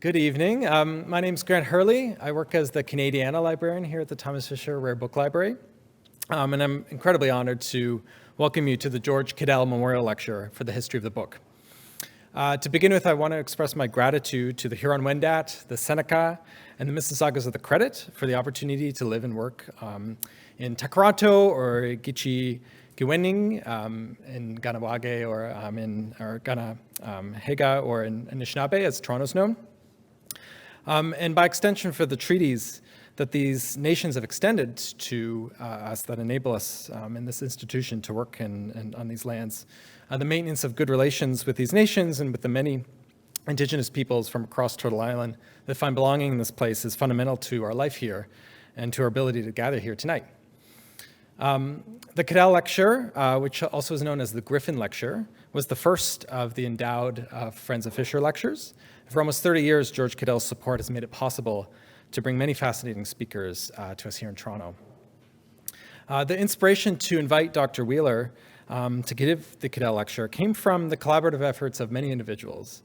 Good evening. My name is Grant Hurley. I work as the Canadiana librarian here at the Thomas Fisher Rare Book Library. And I'm incredibly honored to welcome you to the George Cadell Memorial Lecture for the History of the Book. To begin with, I want to express my gratitude to the Huron-Wendat, the Seneca, and the Mississaugas of the Credit for the opportunity to live and work in Takaranto or Chakipêhikêwina, in Ganawage or Ganahega or in Anishinaabe, as Toronto's known. And by extension for the treaties that these nations have extended to us that enable us in this institution to work on these lands. The maintenance of good relations with these nations and with the many Indigenous peoples from across Turtle Island that find belonging in this place is fundamental to our life here and to our ability to gather here tonight. The Cadell Lecture, which also is known as the Griffin Lecture, was the first of the endowed Friends of Fisher lectures. For almost 30 years, George Cadell's support has made it possible to bring many fascinating speakers to us here in Toronto. The inspiration to invite Dr. Wheeler to give the Cadell Lecture came from the collaborative efforts of many individuals.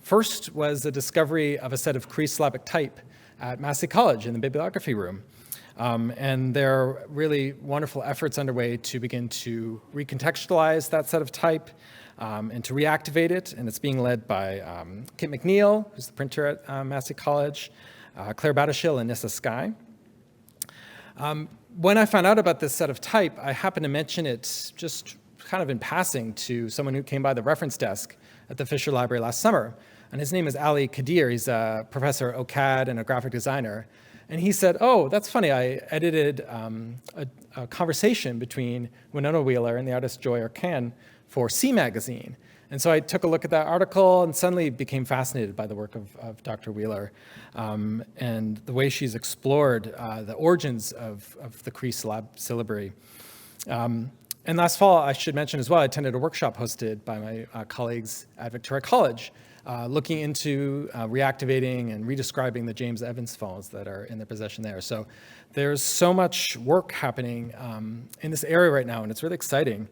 First was the discovery of a set of Cree syllabic type at Massey College in the bibliography room. And there are really wonderful efforts underway to begin to recontextualize that set of type and to reactivate it. And it's being led by Kit McNeil, who's the printer at Massey College, Claire Battishill, and Nissa Skye. When I found out about this set of type, I happened to mention it just kind of in passing to someone who came by the reference desk at the Fisher Library last summer. And his name is Ali Kadir. He's a professor at OCAD and a graphic designer. And he said, oh, that's funny. I edited a conversation between Winona Wheeler and the artist Joy Arcan for C Magazine. And so I took a look at that article and suddenly became fascinated by the work of Dr. Wheeler and the way she's explored the origins of the Cree syllabary. And last fall, I should mention as well, I attended a workshop hosted by my colleagues at Victoria College, looking into reactivating and redescribing the James Evans phones that are in their possession there. So there's so much work happening in this area right now, and it's really exciting.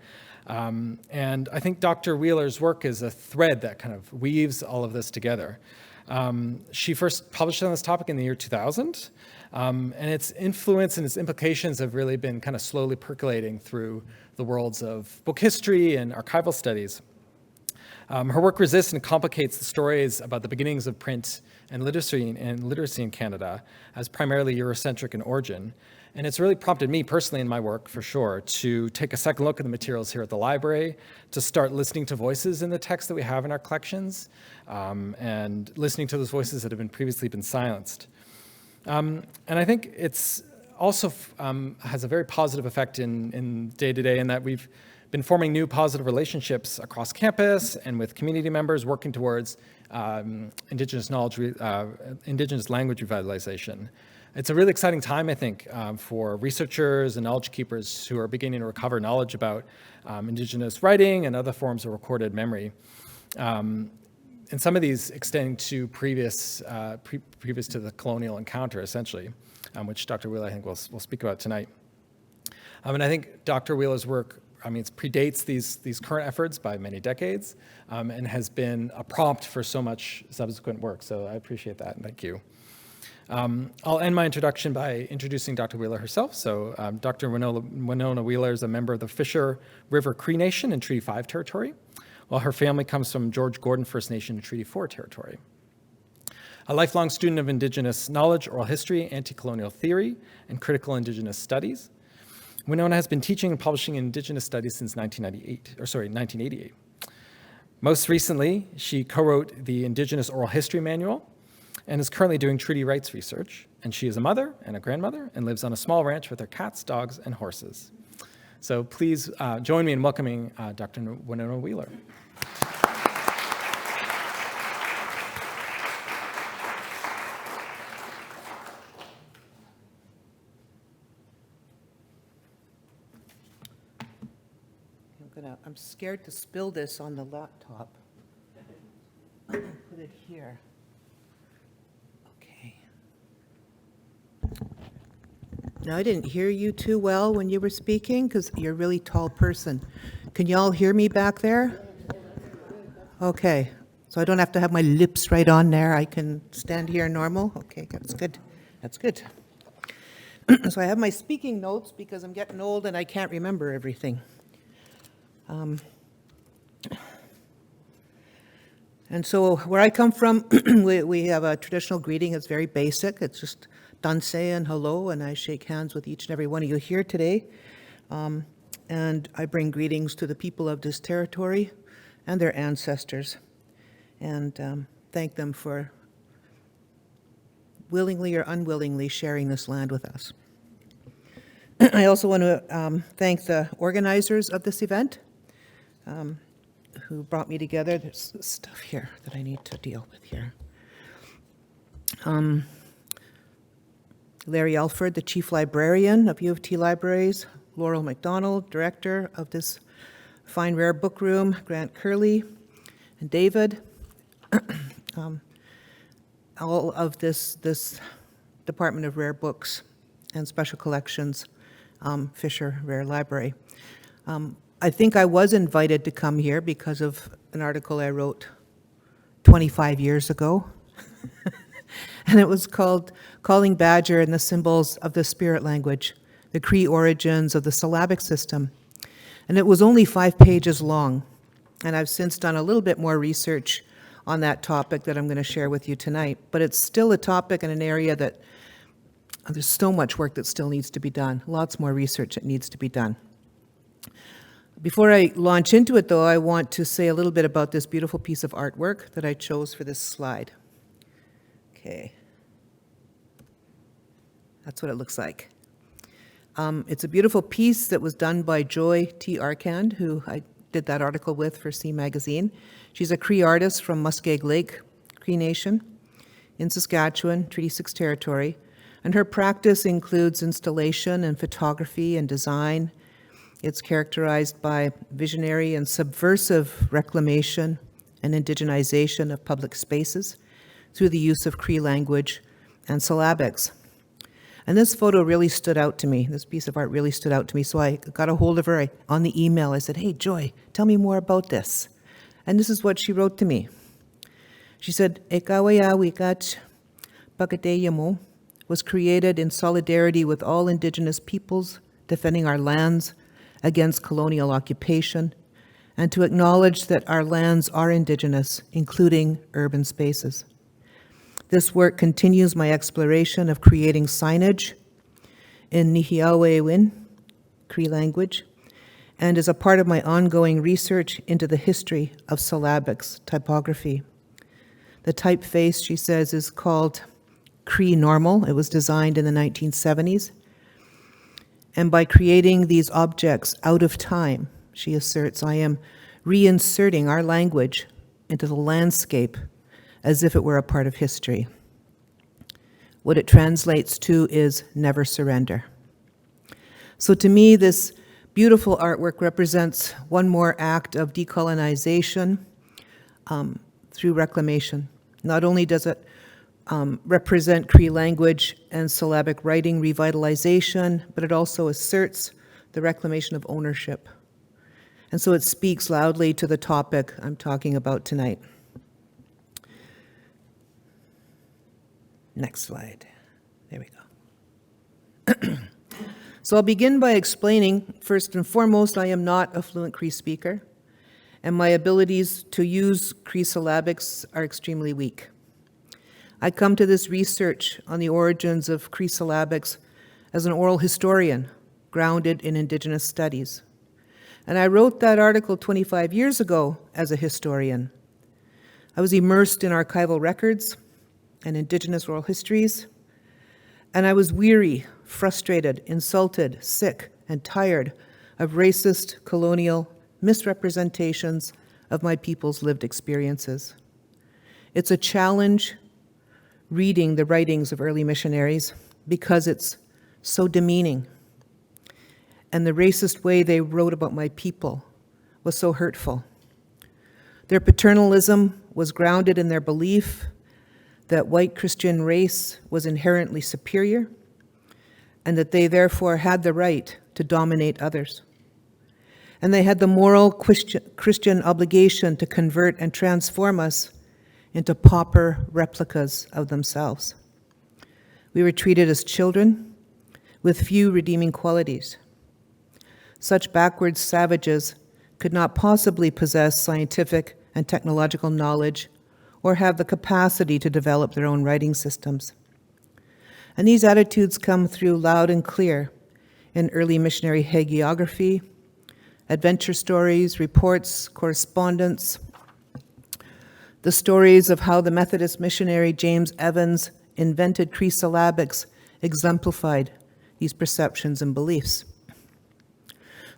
And I think Dr. Wheeler's work is a thread that kind of weaves all of this together. She first published on this topic in the year 2000, and its influence and its implications have really been kind of slowly percolating through the worlds of book history and archival studies. Her work resists and complicates the stories about the beginnings of print and literacy in Canada as primarily Eurocentric in origin. And it's really prompted me personally in my work, for sure, to take a second look at the materials here at the library, to start listening to voices in the text that we have in our collections, and listening to those voices that have previously been silenced. And I think it's also has a very positive effect in day-to-day in that we've been forming new positive relationships across campus and with community members working towards Indigenous Indigenous language revitalization. It's a really exciting time, I think, for researchers and knowledge keepers who are beginning to recover knowledge about Indigenous writing and other forms of recorded memory. And some of these extending to previous to the colonial encounter, essentially, which Dr. Wheeler, I think, will speak about tonight. And I think Dr. Wheeler's work, it predates these current efforts by many decades and has been a prompt for so much subsequent work. So I appreciate that, and thank you. I'll end my introduction by introducing Dr. Wheeler herself. So Dr. Winona Wheeler is a member of the Fisher River Cree Nation in Treaty 5 territory, while her family comes from George Gordon First Nation in Treaty 4 territory. A lifelong student of Indigenous knowledge, oral history, anti-colonial theory, and critical Indigenous studies, Winona has been teaching and publishing Indigenous studies since 1988. Most recently, she co-wrote the Indigenous Oral History Manual and is currently doing treaty rights research. And she is a mother and a grandmother and lives on a small ranch with her cats, dogs, and horses. So please join me in welcoming Dr. Winona Wheeler. I'm scared to spill this on the laptop. I'm gonna put it here. Okay. Now, I didn't hear you too well when you were speaking because you're a really tall person. Can you all hear me back there? Okay. So I don't have to have my lips right on there. I can stand here normal. Okay, that's good. That's good. So I have my speaking notes because I'm getting old and I can't remember everything. And so where I come from, we have a traditional greeting. It's very basic. It's just danse and hello, and I shake hands with each and every one of you here today. And I bring greetings to the people of this territory and their ancestors, and thank them for willingly or unwillingly sharing this land with us. I also want to thank the organizers of this event who brought me together. There's stuff here that I need to deal with here. Larry Alford, the Chief Librarian of U of T Libraries, Laurel McDonald, Director of this fine rare book room, Grant Curley, and David, all of this Department of Rare Books and Special Collections, Fisher Rare Library. I think I was invited to come here because of an article I wrote 25 years ago. And it was called Calling Badger and the Symbols of the Spirit Language, the Cree Origins of the Syllabic System. And it was only 5 pages long. And I've since done a little bit more research on that topic that I'm going to share with you tonight. But it's still a topic in an area that there's so much work that still needs to be done, lots more research that needs to be done. Before I launch into it, though, I want to say a little bit about this beautiful piece of artwork that I chose for this slide. Okay. That's what it looks like. It's a beautiful piece that was done by Joy T. Arkand, who I did that article with for C Magazine. She's a Cree artist from Muskeg Lake Cree Nation in Saskatchewan, Treaty 6 territory. And her practice includes installation and photography and design. It's characterized by visionary and subversive reclamation and indigenization of public spaces through the use of Cree language and syllabics. And this photo really stood out to me. This piece of art really stood out to me. So I got a hold of her on the email. I said, "Hey, Joy, tell me more about this." And this is what she wrote to me. She said, "Ekawayawikat Pakateyamo was created in solidarity with all Indigenous peoples defending our lands against colonial occupation, and to acknowledge that our lands are Indigenous, including urban spaces. This work continues my exploration of creating signage in nehiyawak, Cree language, and is a part of my ongoing research into the history of syllabics typography. The typeface," she says, "is called Cree Normal. It was designed in the 1970s. And by creating these objects out of time," she asserts, "I am reinserting our language into the landscape as if it were a part of history." What it translates to is never surrender. So to me, this beautiful artwork represents one more act of decolonization through reclamation. Not only does it represent Cree language and syllabic writing revitalization, but it also asserts the reclamation of ownership. And so it speaks loudly to the topic I'm talking about tonight. Next slide. There we go. So I'll begin by explaining, first and foremost, I am not a fluent Cree speaker, and my abilities to use Cree syllabics are extremely weak. I come to this research on the origins of Cree syllabics as an oral historian grounded in Indigenous studies. And I wrote that article 25 years ago as a historian. I was immersed in archival records and Indigenous oral histories, and I was weary, frustrated, insulted, sick, and tired of racist, colonial misrepresentations of my people's lived experiences. It's a challenge reading the writings of early missionaries because it's so demeaning. And the racist way they wrote about my people was so hurtful. Their paternalism was grounded in their belief that white Christian race was inherently superior and that they therefore had the right to dominate others. And they had the moral Christian obligation to convert and transform us into pauper replicas of themselves. We were treated as children with few redeeming qualities. Such backward savages could not possibly possess scientific and technological knowledge or have the capacity to develop their own writing systems. And these attitudes come through loud and clear in early missionary hagiography, adventure stories, reports, correspondence, the stories of how the Methodist missionary James Evans invented Cree syllabics exemplified these perceptions and beliefs.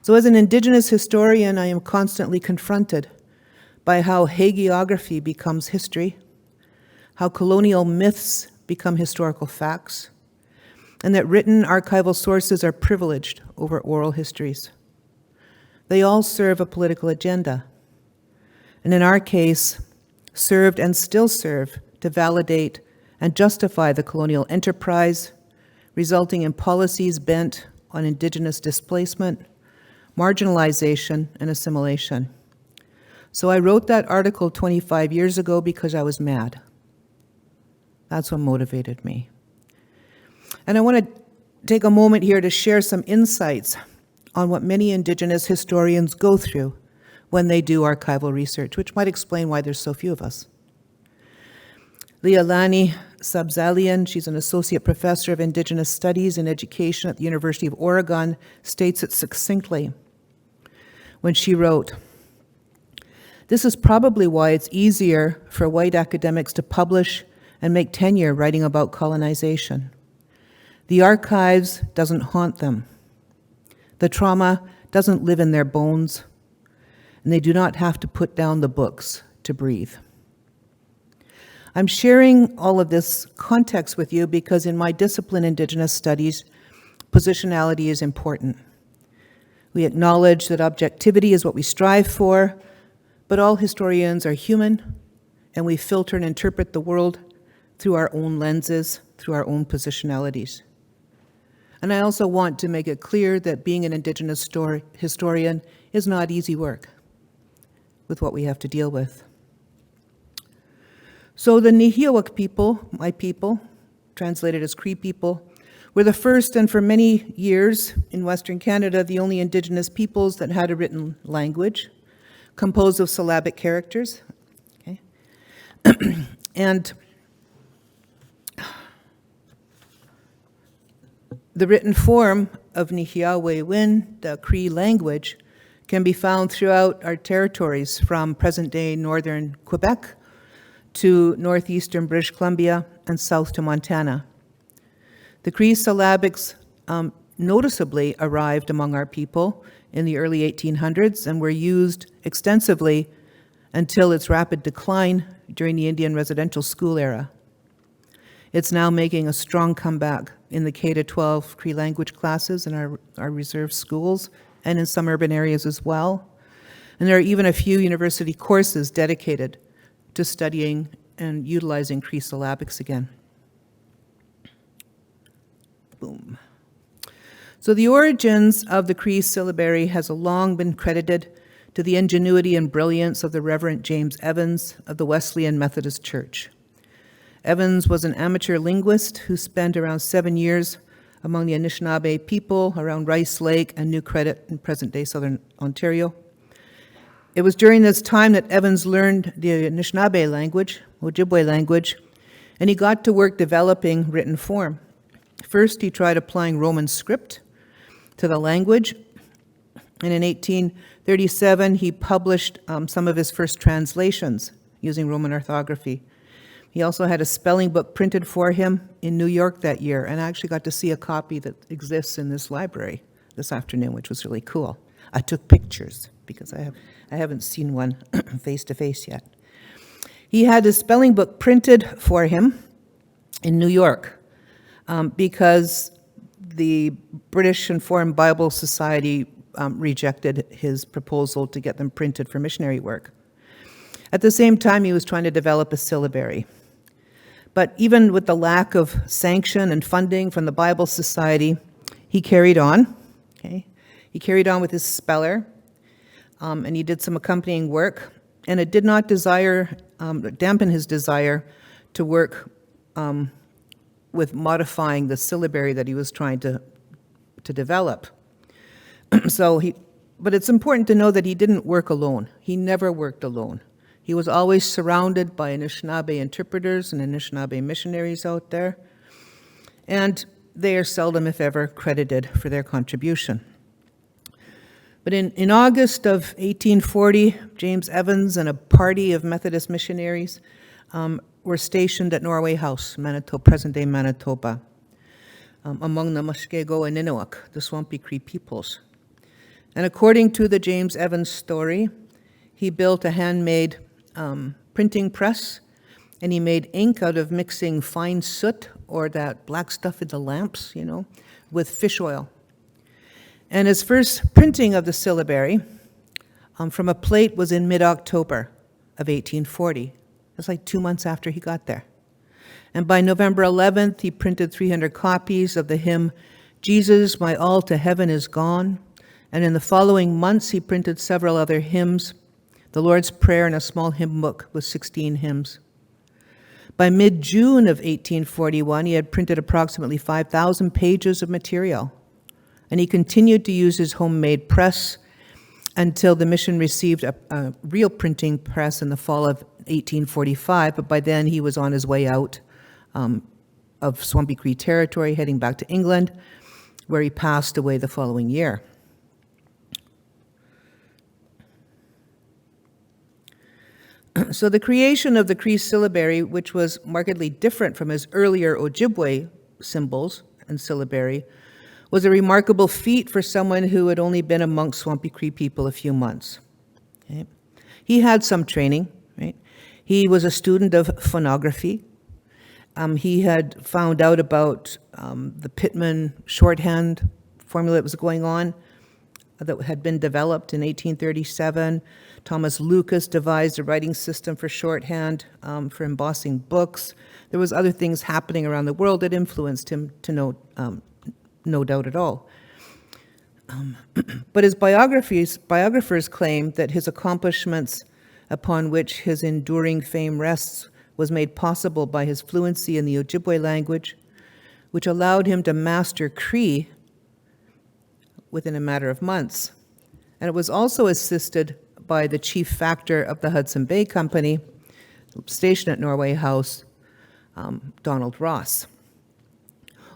So as an Indigenous historian, I am constantly confronted by how hagiography becomes history, how colonial myths become historical facts, and that written archival sources are privileged over oral histories. They all serve a political agenda, and in our case, served and still serve to validate and justify the colonial enterprise, resulting in policies bent on Indigenous displacement, marginalization, and assimilation. So I wrote that article 25 years ago because I was mad. That's what motivated me. And I want to take a moment here to share some insights on what many Indigenous historians go through when they do archival research, which might explain why there's so few of us. Leilani Sabzalian, she's an associate professor of Indigenous Studies and Education at the University of Oregon, states it succinctly when she wrote, "This is probably why it's easier for white academics to publish and make tenure writing about colonization. The archives doesn't haunt them. The trauma doesn't live in their bones, and they do not have to put down the books to breathe." I'm sharing all of this context with you because in my discipline, Indigenous Studies, positionality is important. We acknowledge that objectivity is what we strive for, but all historians are human, and we filter and interpret the world through our own lenses, through our own positionalities. And I also want to make it clear that being an Indigenous historian is not easy work with what we have to deal with. So the Nehiyawak people, my people, translated as Cree people, were the first and for many years in Western Canada the only Indigenous peoples that had a written language composed of syllabic characters. Okay. And the written form of nehiyaw, the Cree language, can be found throughout our territories from present-day northern Quebec to northeastern British Columbia and south to Montana. The Cree syllabics noticeably arrived among our people in the early 1800s and were used extensively until its rapid decline during the Indian residential school era. It's now making a strong comeback in the K-12 Cree language classes in our reserve schools and in some urban areas as well. And there are even a few university courses dedicated to studying and utilizing Cree syllabics again. Boom. So the origins of the Cree syllabary has long been credited to the ingenuity and brilliance of the Reverend James Evans of the Wesleyan Methodist Church. Evans was an amateur linguist who spent around 7 years among the Anishinaabe people around Rice Lake and New Credit in present-day southern Ontario. It was during this time that Evans learned the Anishinaabe language, Ojibwe language, and he got to work developing written form. First, he tried applying Roman script to the language, and in 1837, he published some of his first translations using Roman orthography. He also had a spelling book printed for him in New York that year, and I actually got to see a copy that exists in this library this afternoon, which was really cool. I took pictures because I haven't seen one face-to-face yet. He had his spelling book printed for him in New York because the British and Foreign Bible Society rejected his proposal to get them printed for missionary work. At the same time, he was trying to develop a syllabary. But even with the lack of sanction and funding from the Bible Society, he carried on. Okay? He carried on with his speller, and he did some accompanying work. and it did not dampen his desire to work with modifying the syllabary that he was trying to develop. But it's important to know that he didn't work alone. He never worked alone. He was always surrounded by Anishinaabe interpreters and Anishinaabe missionaries out there, and they are seldom, if ever, credited for their contribution. But in August of 1840, James Evans and a party of Methodist missionaries were stationed at Norway House, Manitoba, present-day Manitoba, among the Muskego and nehiyawak, the Swampy Cree peoples. And according to the James Evans story, he built a handmade printing press, and he made ink out of mixing fine soot, or that black stuff in the lamps, with fish oil. And his first printing of the syllabary from a plate was in mid-October of 1840. That's like 2 months after he got there. And by November 11th, he printed 300 copies of the hymn, "Jesus, my all to heaven is gone." And in the following months, he printed several other hymns, the Lord's Prayer, and a small hymn book with 16 hymns. By mid-June of 1841, he had printed approximately 5,000 pages of material, and he continued to use his homemade press until the mission received a real printing press in the fall of 1845, but by then he was on his way out of Swampy Cree territory, heading back to England, where he passed away the following year. So the creation of the Cree syllabary, which was markedly different from his earlier Ojibwe symbols and syllabary, was a remarkable feat for someone who had only been amongst Swampy Cree people a few months. Okay. He had some training, right? He was a student of phonography. He had found out about the Pittman shorthand formula that was going on, that had been developed in 1837. Thomas Lucas devised a writing system for shorthand, for embossing books. There was other things happening around the world that influenced him to no doubt at all. But his biographers claim that his accomplishments, upon which his enduring fame rests, was made possible by his fluency in the Ojibwe language, which allowed him to master Cree within a matter of months. And it was also assisted by the chief factor of the Hudson Bay Company, stationed at Norway House, Donald Ross.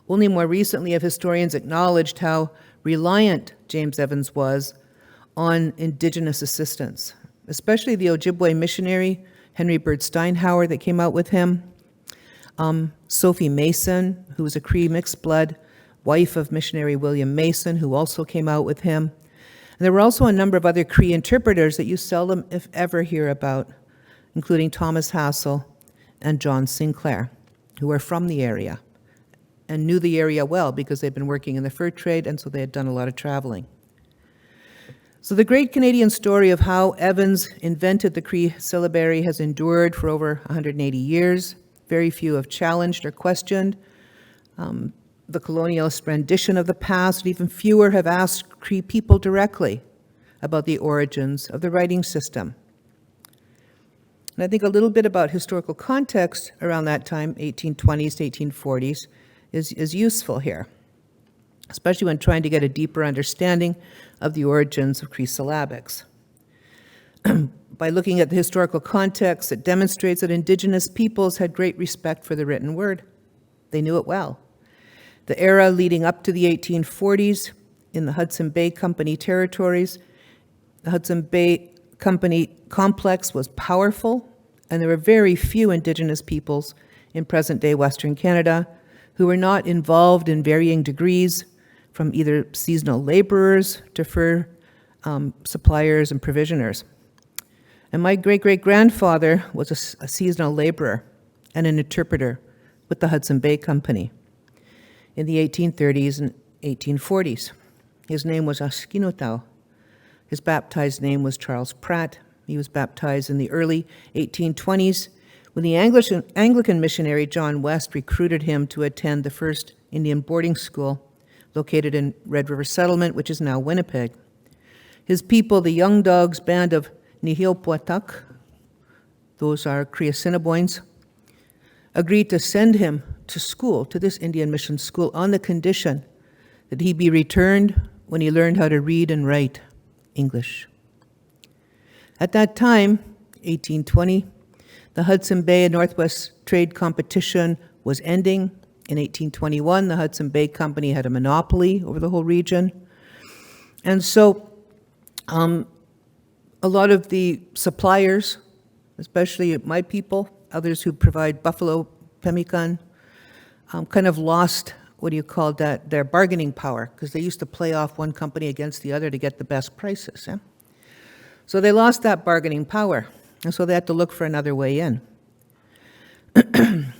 Only more recently have historians acknowledged how reliant James Evans was on Indigenous assistance, especially the Ojibwe missionary, Henry Bird Steinhauer, that came out with him, Sophie Mason, who was a Cree mixed blood, wife of missionary William Mason, who also came out with him. And there were also a number of other Cree interpreters that you seldom, if ever, hear about, including Thomas Hassel and John Sinclair, who were from the area and knew the area well because they'd been working in the fur trade, and so they had done a lot of traveling. So the great Canadian story of how Evans invented the Cree syllabary has endured for over 180 years. Very few have challenged or questioned the colonialist rendition of the past, and even fewer have asked Cree people directly about the origins of the writing system. And I think a little bit about historical context around that time, 1820s to 1840s, is useful here, especially when trying to get a deeper understanding of the origins of Cree syllabics. By looking at the historical context, it demonstrates that Indigenous peoples had great respect for the written word. They knew it well. The era leading up to the 1840s in the Hudson Bay Company territories, the Hudson Bay Company complex was powerful, and there were very few Indigenous peoples in present-day Western Canada who were not involved in varying degrees, from either seasonal laborers to fur suppliers and provisioners. And my great-great-grandfather was a seasonal laborer and an interpreter with the Hudson Bay Company in the 1830s and 1840s. His name was Askinotau. His baptized name was Charles Pratt. He was baptized in the early 1820s when the Anglican missionary John West recruited him to attend the first Indian boarding school located in Red River Settlement, which is now Winnipeg. His people, the Young Dogs band of Nehiyawak, those are Cree Assiniboines, agreed to send him to school, to this Indian mission school, on the condition that he be returned when he learned how to read and write English. At that time, 1820, the Hudson Bay and Northwest trade competition was ending. In 1821, the Hudson Bay Company had a monopoly over the whole region. And so a lot of the suppliers, especially my people, others who provide buffalo pemmican, kind of lost, their bargaining power, because they used to play off one company against the other to get the best prices. Yeah? So they lost that bargaining power, and so they had to look for another way in.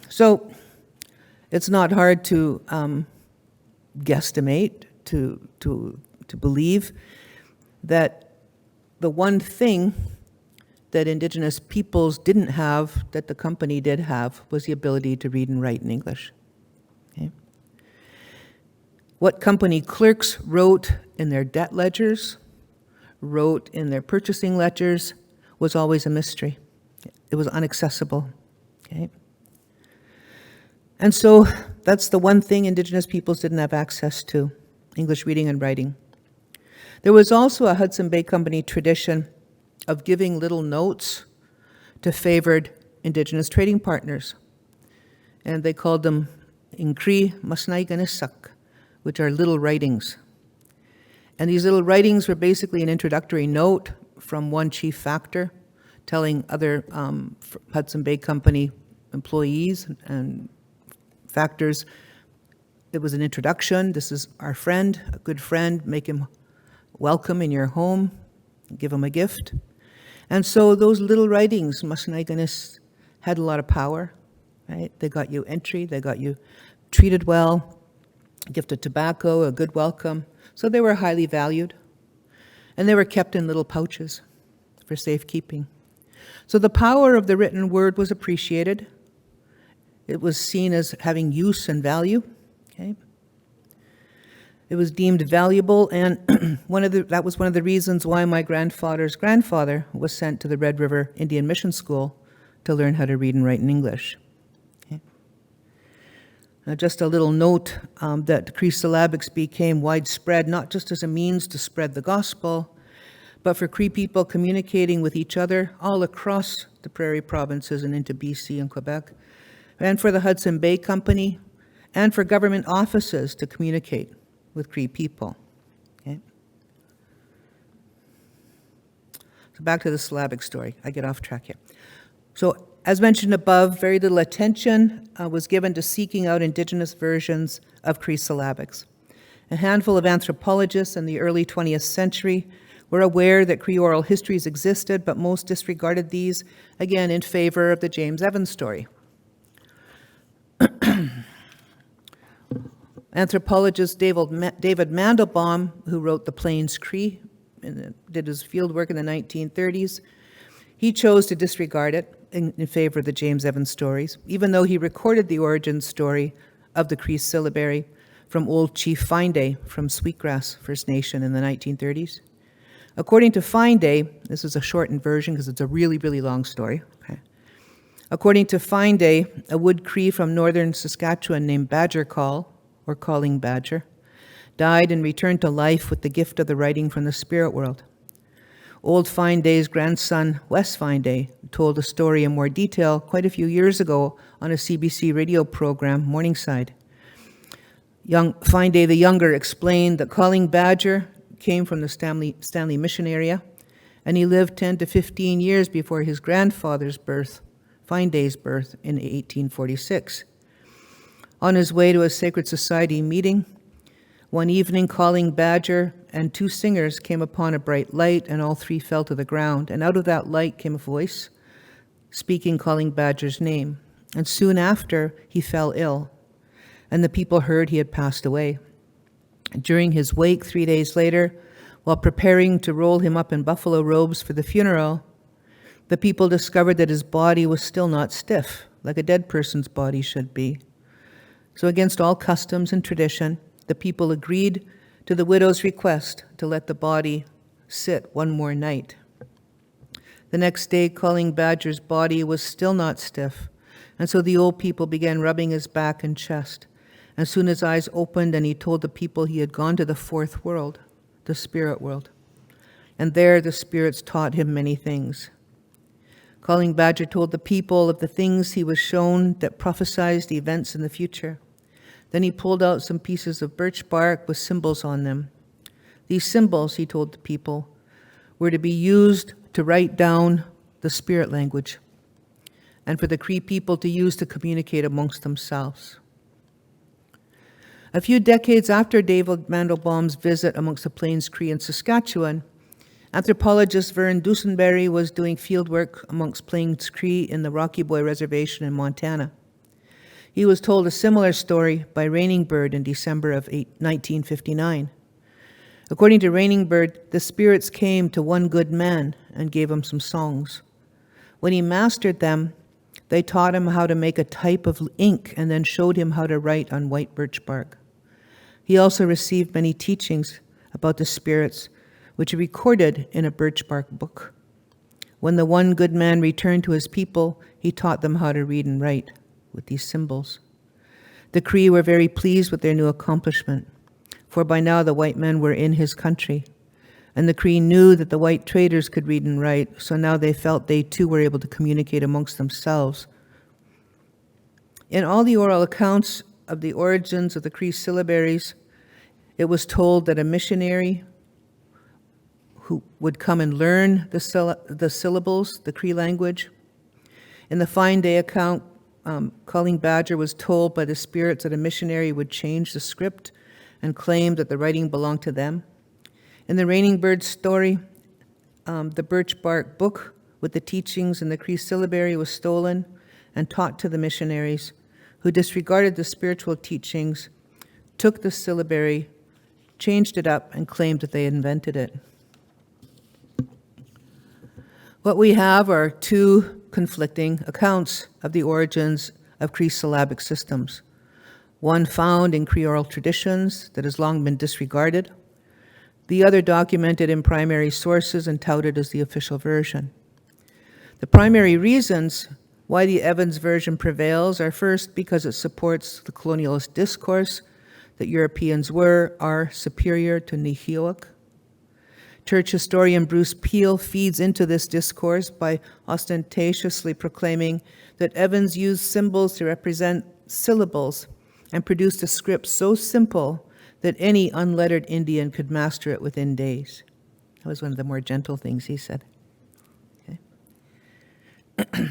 So it's not hard to guesstimate, to believe that the one thing that Indigenous peoples didn't have that the company did have was the ability to read and write in English. Okay? What company clerks wrote in their debt ledgers, wrote in their purchasing ledgers, was always a mystery. It was inaccessible. Okay? And so that's the one thing Indigenous peoples didn't have access to, English reading and writing. There was also a Hudson Bay Company tradition of giving little notes to favored Indigenous trading partners. And they called them in Cree, Mêstanaskôwêw, which are little writings. And these little writings were basically an introductory note from one chief factor telling other Hudson Bay Company employees and factors, it was an introduction. This is our friend, a good friend. Make him welcome in your home. Give him a gift. And so those little writings, Mêstanaskôwêw, had a lot of power, right? They got you entry, they got you treated well, a gift of tobacco, a good welcome. So they were highly valued. And they were kept in little pouches for safekeeping. So the power of the written word was appreciated. It was seen as having use and value. Okay? It was deemed valuable, and that was one of the reasons why my grandfather's grandfather was sent to the Red River Indian Mission School to learn how to read and write in English. Okay? Now, just a little note that Cree syllabics became widespread, not just as a means to spread the gospel, but for Cree people communicating with each other all across the prairie provinces and into BC and Quebec, and for the Hudson Bay Company, and for government offices to communicate with Cree people. Okay? So back to the syllabic story. I get off track here. So as mentioned above, very little attention was given to seeking out Indigenous versions of Cree syllabics. A handful of anthropologists in the early 20th century were aware that Cree oral histories existed, but most disregarded these, again, in favor of the James Evans story. Anthropologist David Mandelbaum, who wrote The Plains Cree and did his field work in the 1930s, he chose to disregard it in favor of the James Evans stories, even though he recorded the origin story of the Cree syllabary from old Chief Fine Day from Sweetgrass First Nation in the 1930s. According to Fine Day, this is a shortened version because it's a really, really long story. Okay. According to Fine Day, a Wood Cree from northern Saskatchewan named Badger Call, or Calling Badger, died and returned to life with the gift of the writing from the spirit world. Old Fine Day's grandson, Wes Fine Day, told the story in more detail quite a few years ago on a CBC radio program, Morningside. Young Fine Day the Younger explained that Calling Badger came from the Stanley Mission area, and he lived 10 to 15 years before his grandfather's birth, Fine Day's birth, in 1846. On his way to a Sacred Society meeting, one evening Calling Badger and two singers came upon a bright light, and all three fell to the ground. And out of that light came a voice, speaking Calling Badger's name. And soon after, he fell ill, and the people heard he had passed away. During his wake 3 days later, while preparing to roll him up in buffalo robes for the funeral, the people discovered that his body was still not stiff, like a dead person's body should be. So against all customs and tradition, the people agreed to the widow's request to let the body sit one more night. The next day, Calling Badger's body was still not stiff, and so the old people began rubbing his back and chest. And soon his eyes opened, and he told the people he had gone to the fourth world, the spirit world. And there the spirits taught him many things. Calling Badger told the people of the things he was shown that prophesied events in the future. Then he pulled out some pieces of birch bark with symbols on them. These symbols, he told the people, were to be used to write down the spirit language and for the Cree people to use to communicate amongst themselves. A few decades after David Mandelbaum's visit amongst the Plains Cree in Saskatchewan, anthropologist Vern Dusenberry was doing fieldwork amongst Plains Cree in the Rocky Boy Reservation in Montana. He was told a similar story by Raining Bird in December of 1959. According to Raining Bird, the spirits came to one good man and gave him some songs. When he mastered them, they taught him how to make a type of ink and then showed him how to write on white birch bark. He also received many teachings about the spirits, which are recorded in a birch bark book. When the one good man returned to his people, he taught them how to read and write with these symbols. The Cree were very pleased with their new accomplishment, for by now the white men were in his country, and the Cree knew that the white traders could read and write, so now they felt they too were able to communicate amongst themselves. In all the oral accounts of the origins of the Cree syllabaries, it was told that a missionary who would come and learn the syllables, the Cree language. In the Fine Day account, Calling Badger was told by the spirits that a missionary would change the script and claim that the writing belonged to them. In the Raining Bird story, the birch bark book with the teachings in the Cree syllabary was stolen and taught to the missionaries, who disregarded the spiritual teachings, took the syllabary, changed it up, and claimed that they invented it. What we have are two conflicting accounts of the origins of Cree syllabic systems. One found in Cree oral traditions that has long been disregarded, the other documented in primary sources and touted as the official version. The primary reasons why the Evans version prevails are first because it supports the colonialist discourse that Europeans are superior to nehiyawak. Church historian Bruce Peel feeds into this discourse by ostentatiously proclaiming that Evans used symbols to represent syllables and produced a script so simple that any unlettered Indian could master it within days. That was one of the more gentle things he said. Okay.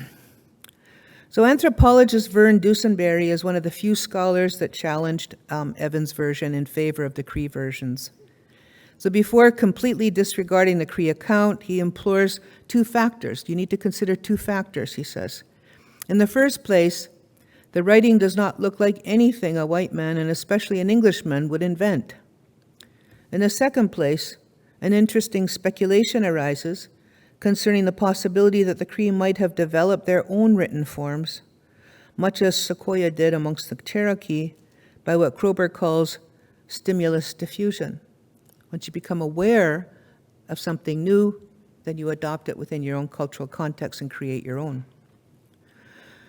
So anthropologist Vern Dusenberry is one of the few scholars that challenged Evans' version in favor of the Cree versions. So before completely disregarding the Cree account, he implores two factors. You need to consider two factors, he says. In the first place, the writing does not look like anything a white man, and especially an Englishman, would invent. In the second place, an interesting speculation arises concerning the possibility that the Cree might have developed their own written forms, much as Sequoyah did amongst the Cherokee, by what Kroeber calls stimulus diffusion. Once you become aware of something new, then you adopt it within your own cultural context and create your own.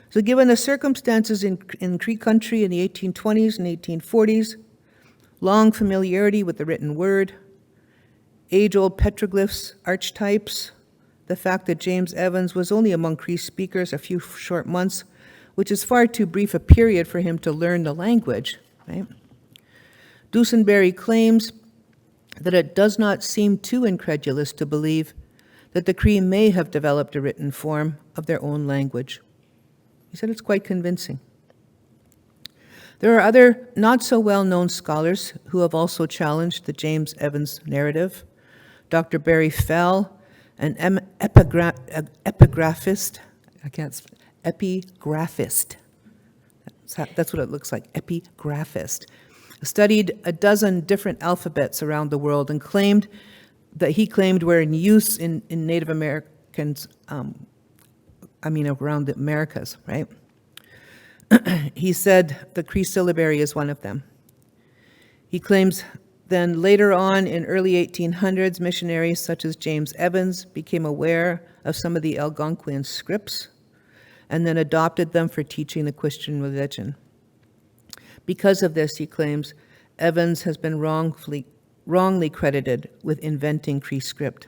So given the circumstances in Cree country in the 1820s and 1840s, long familiarity with the written word, age-old petroglyphs, archetypes, the fact that James Evans was only among Cree speakers a few short months, which is far too brief a period for him to learn the language, right? Dusenberry claims that it does not seem too incredulous to believe that the Cree may have developed a written form of their own language. He said it's quite convincing. There are other not-so-well-known scholars who have also challenged the James Evans narrative. Dr. Barry Fell, an epigraphist, epigraphist, that's what it looks like, epigraphist, studied a dozen different alphabets around the world and claimed that he claimed were in use in Native Americans, around the Americas, right? He said the Cree syllabary is one of them. He claims Then later on in early 1800s, missionaries such as James Evans became aware of some of the Algonquian scripts and then adopted them for teaching the Christian religion. Because of this, he claims, Evans has been wrongly credited with inventing Cree script.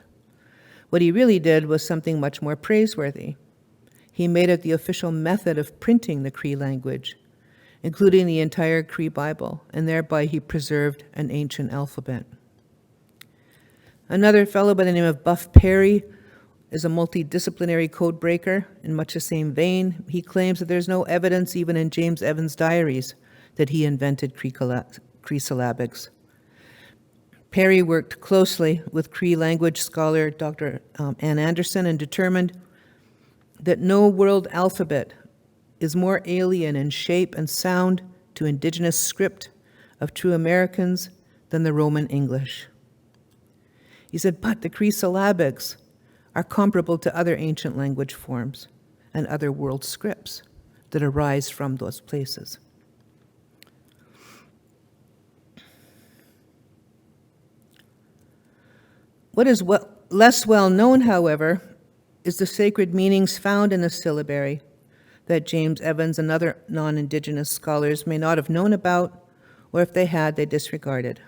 What he really did was something much more praiseworthy. He made it the official method of printing the Cree language, including the entire Cree Bible, and thereby he preserved an ancient alphabet. Another fellow by the name of Buff Perry is a multidisciplinary code breaker. In much the same vein, he claims that there's no evidence, even in James Evans' diaries, that he invented Cree syllabics. Perry worked closely with Cree language scholar Dr. Ann Anderson and determined that no world alphabet is more alien in shape and sound to Indigenous script of true Americans than the Roman English. He said, but the Cree syllabics are comparable to other ancient language forms and other world scripts that arise from those places. What is less well known, however, is the sacred meanings found in the syllabary that James Evans and other non-Indigenous scholars may not have known about, or if they had, they disregarded.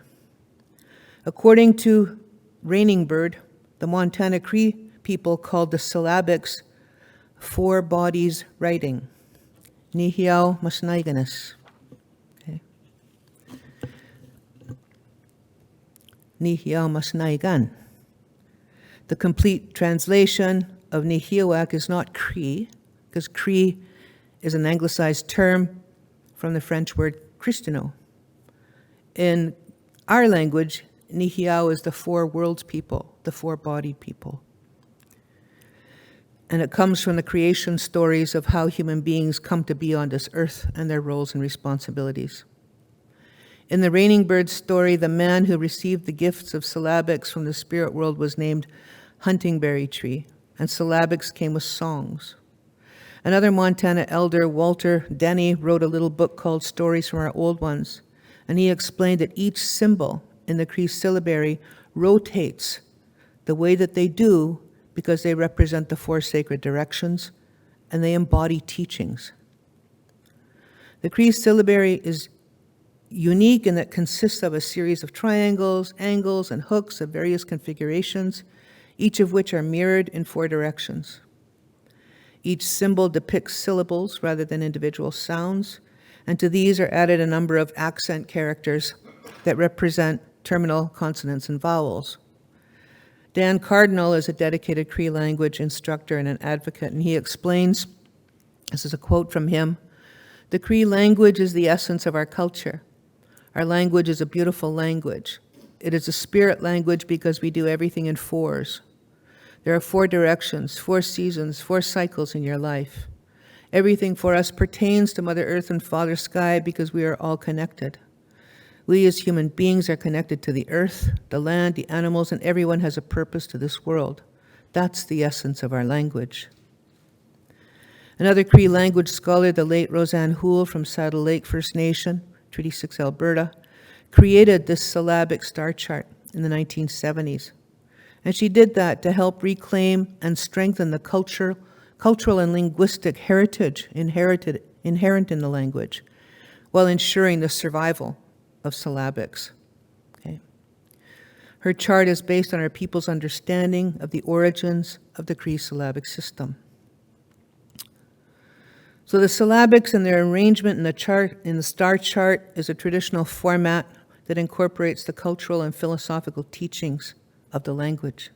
According to Raining Bird, the Montana Cree people called the syllabics four bodies writing, nehiyaw okay. Nehiyaw. The complete translation of nehiyawak is not Cree, because Cree is an anglicized term from the French word Christiano. In our language, nehiyaw is the four worlds people, the four-bodied people. And it comes from the creation stories of how human beings come to be on this earth and their roles and responsibilities. In the Raining Bird story, the man who received the gifts of syllabics from the spirit world was named Huntingberry Tree, and syllabics came with songs. Another Montana elder, Walter Denny, wrote a little book called Stories from Our Old Ones, and he explained that each symbol in the Cree syllabary rotates the way that they do because they represent the four sacred directions and they embody teachings. The Cree syllabary is unique in that it consists of a series of triangles, angles, and hooks of various configurations, each of which are mirrored in four directions. Each symbol depicts syllables rather than individual sounds, and to these are added a number of accent characters that represent terminal consonants and vowels. Dan Cardinal is a dedicated Cree language instructor and an advocate, and he explains, this is a quote from him, "The Cree language is the essence of our culture. Our language is a beautiful language. It is a spirit language because we do everything in fours. There are four directions, four seasons, four cycles in your life. Everything for us pertains to Mother Earth and Father Sky because we are all connected. We as human beings are connected to the earth, the land, the animals, and everyone has a purpose to this world. That's the essence of our language." Another Cree language scholar, the late Roseanne Houle from Saddle Lake First Nation, Treaty 6, Alberta, created this syllabic star chart in the 1970s. And she did that to help reclaim and strengthen the cultural and linguistic heritage inherent in the language, while ensuring the survival of syllabics. Okay. Her chart is based on our people's understanding of the origins of the Cree syllabic system. So the syllabics and their arrangement in the star chart is a traditional format that incorporates the cultural and philosophical teachings of the language.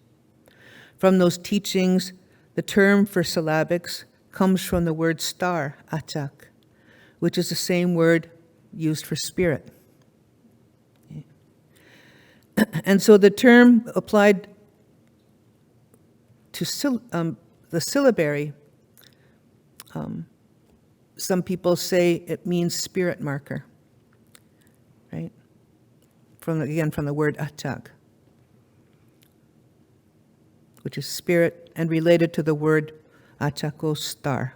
From those teachings, the term for syllabics comes from the word star, achak, which is the same word used for spirit. Okay. And so the term applied to the syllabary, some people say it means spirit marker, right? From the word achak, which is spirit, and related to the word achako, star.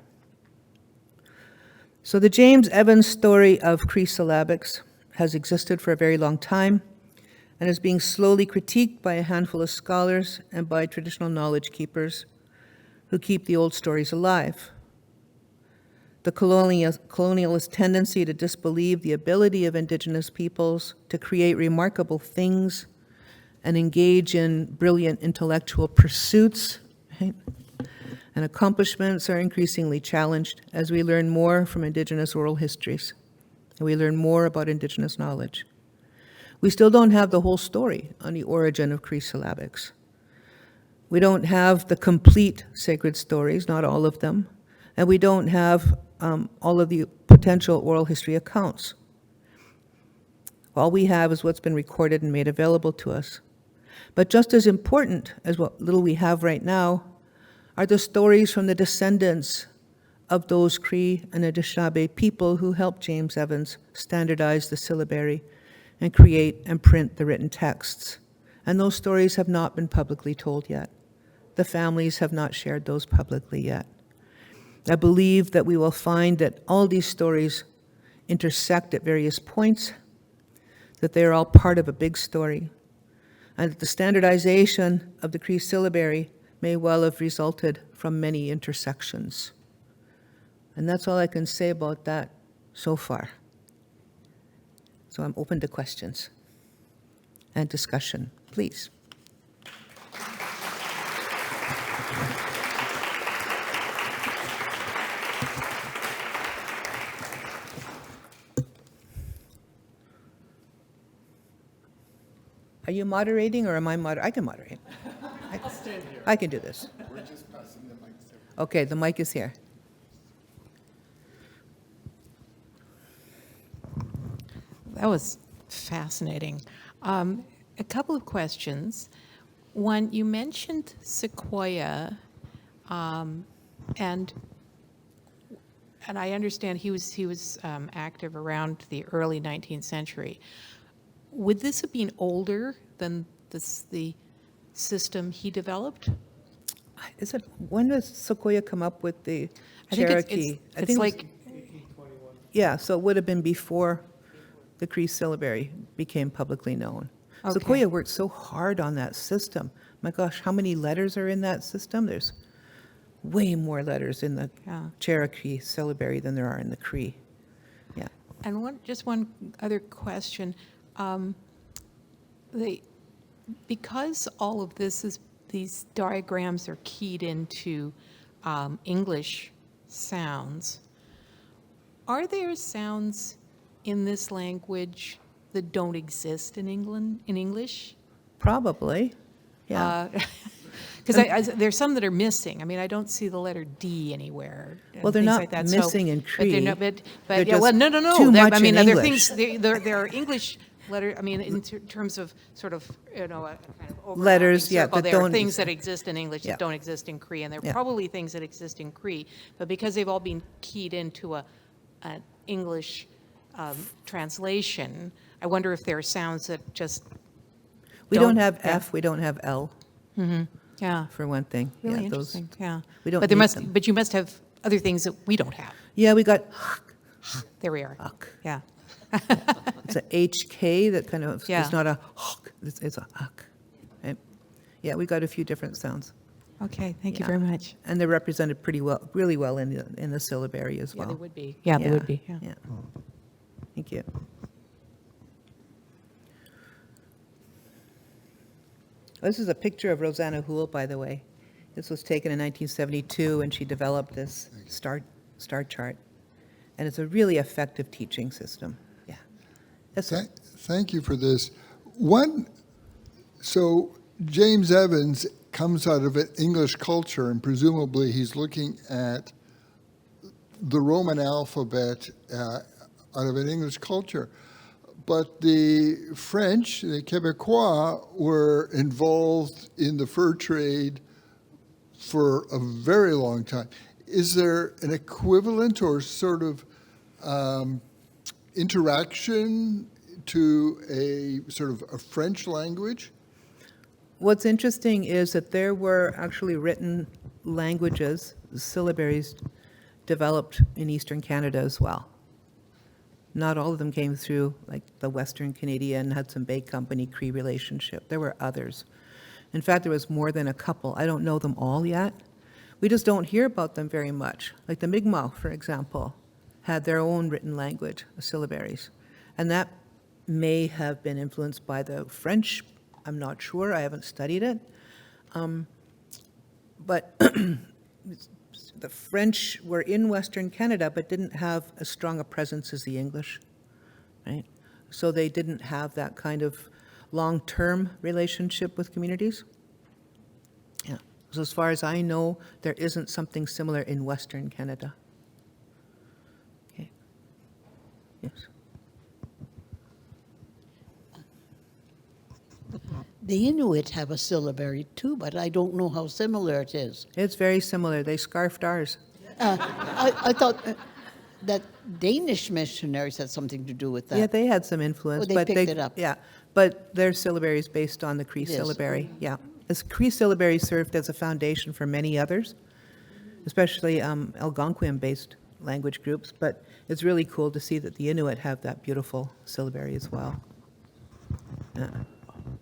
So the James Evans story of Cree syllabics has existed for a very long time, and is being slowly critiqued by a handful of scholars and by traditional knowledge keepers who keep the old stories alive. The colonialist tendency to disbelieve the ability of Indigenous peoples to create remarkable things and engage in brilliant intellectual pursuits, right, and accomplishments are increasingly challenged as we learn more from Indigenous oral histories and we learn more about Indigenous knowledge. We still don't have the whole story on the origin of Cree syllabics. We don't have the complete sacred stories, not all of them, and we don't have all of the potential oral history accounts. All we have is what's been recorded and made available to us. But just as important as what little we have right now are the stories from the descendants of those Cree and Anishinaabe people who helped James Evans standardize the syllabary and create and print the written texts. And those stories have not been publicly told yet. The families have not shared those publicly yet. I believe that we will find that all these stories intersect at various points, that they are all part of a big story, and that the standardization of the Cree syllabary may well have resulted from many intersections. And that's all I can say about that so far. So I'm open to questions and discussion, please. Are you moderating or am I moderating? I can moderate. I'll stand here. I can do this. We're just passing the mic. Okay, the mic is here. That was fascinating. A couple of questions. One, you mentioned Sequoia, and I understand he was active around the early 19th century. Would this have been older than the system he developed? Is it, when does Sequoia come up with the I think Cherokee? it's it was- like, Yeah, so it would have been before the Cree syllabary became publicly known. Okay. Sequoia worked so hard on that system. My gosh, how many letters are in that system? There's way more letters in the Yeah. Cherokee syllabary than there are in the Cree. Yeah. and just one other question. Because all of these diagrams are keyed into English sounds, are there sounds in this language that don't exist in English? Probably, yeah. Because there's some that are missing. I mean, I don't see the letter D anywhere. and Well, they're things not like that. missing in But Cree. they're They're yeah, well, just no. too much I mean, in there are English. things. There are English letter. I mean, in terms of sort of a kind of overlapping Letters, yeah, circle, that there are don't things exist. that exist in English Yeah. that don't exist in Cree, and there are Yeah. probably things that exist in Cree, but because they've all been keyed into an English translation, I wonder if there are sounds that just We don't don't- have yeah. F, we don't have L, yeah. for one thing. Really Yeah, those- interesting, yeah. we don't But there need must, them. but you must have other things that we don't have. Yeah, we got, There we are. Huck. Yeah. It's a HK that kind of, Yeah. it's not a huck, it's a huck. Right? Yeah, we got a few different sounds. Okay, thank you Yeah. very much. And they're represented pretty well, really well in the syllabary as Yeah, well. they would be. Yeah, they would be, yeah. Yeah. Thank you. This is a picture of Rosanna Houle, by the way. This was taken in 1972, and she developed this star chart. And it's a really effective teaching system. Yeah. That's Thank you for this. So James Evans comes out of an English culture, and presumably he's looking at the Roman alphabet out of an English culture. But the French, the Québécois, were involved in the fur trade for a very long time. Is there an equivalent or sort of interaction to a sort of a French language? What's interesting is that there were actually written languages, syllabaries, developed in Eastern Canada as well. Not all of them came through like the Western Canadian Hudson Bay Company Cree relationship. There were others. In fact, there was more than a couple. I don't know them all yet. We just don't hear about them very much. Like the Mi'kmaq, for example, had their own written language, syllabaries. And that may have been influenced by the French. I'm not sure. I haven't studied it. But the French were in Western Canada but didn't have as strong a presence as the English, right? So they didn't have that kind of long-term relationship with communities. Yeah. So as far as I know, there isn't something similar in Western Canada. Okay. Yes. The Inuit have a syllabary too, but I don't know how similar it is. It's very similar. They scarfed ours. I thought that Danish missionaries had something to do with that. Yeah, they had some influence. Oh, they but picked it up. Yeah, but their syllabary is based on the Cree It is. syllabary. Yeah. This Cree syllabary served as a foundation for many others, especially Algonquin-based language groups, but it's really cool to see that the Inuit have that beautiful syllabary as well. Yeah.